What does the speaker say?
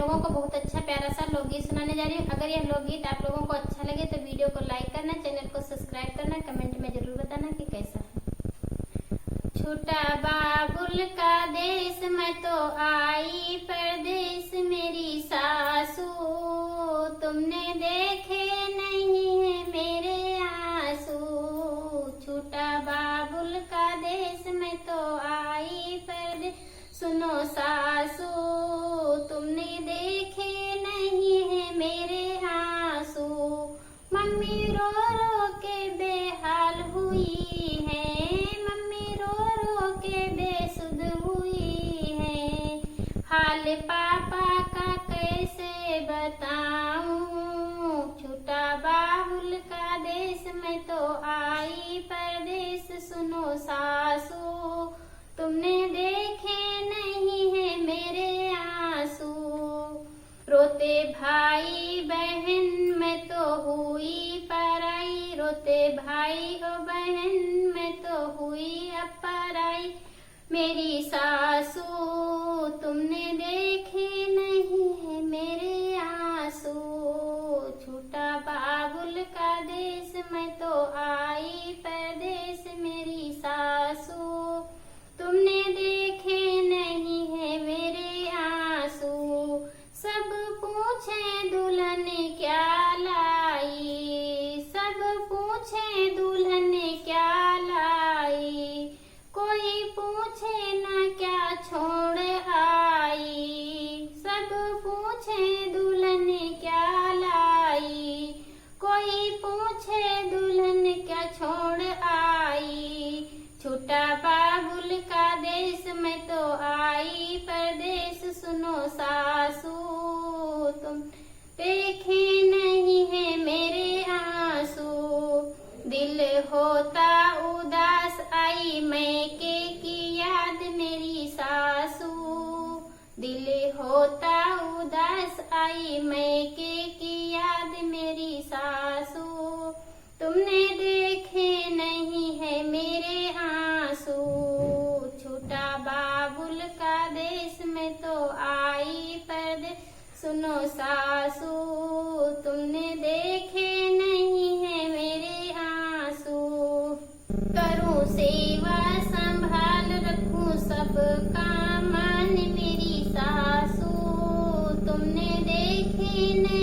लोगों को बहुत अच्छा प्यारा सा लोकगीत सुनाने जा रही हूँ। अगर यह लोकगीत आप लोगों को अच्छा लगे तो वीडियो को लाइक करना, चैनल को सब्सक्राइब करना, कमेंट में जरूर बताना कि कैसा है। छोटा बाबुल का देश मैं तो आई परदेश मेरी सासू, तुमने देखे नहीं है मेरे आंसू। छोटा बाबुल का देश मैं तो आई परदेश, सुनो सासू तुमने देखे नहीं है मेरे आंसू। मम्मी रो रो के बेहाल हुई है, मम्मी रो रो के बेसुध हुई है। हाल पापा का कैसे बताऊं, छोटा बाबुल का देश मैं तो आई परदेश, सुनो सासू तुमने देखे नहीं है मेरे आंसू। रोते भाई बहन मैं तो हुई पराई, रोते भाई और बहन मैं तो हुई पराई। मेरी सासू तुमने देखे नहीं है मेरे आंसू। छोटा बाबुल का देश मैं तो आई परदेश मेरी सासू, तुमने देखे नहीं है मेरे आंसू। सब पूछे दुल्हन क्या लाई, सब पूछे दुल्हन क्या लाई। कोई पूछे ना क्या छोड़ आई, सब पूछे दुल्हन क्या लाई। कोई पूछे दुल्हन क्या छोड़ आई। छोटा बाबुल का देश मैं तो आई परदेश, सुनो सासू तुम देखे नहीं है मेरे आंसू। दिल होता उदास आई मैके की याद मेरी सासू, दिल होता उदास आई मैके की याद मेरी सासू। तुमने देखे नहीं है मेरे आंसू। छोटा बाबुल का देश में तो आई परदेश, सुनो सासू तुमने देखे नहीं है मेरे आंसू। करूं सेवा संभाल रखूं सबका मान मेरी सासू, तुमने देखे नहीं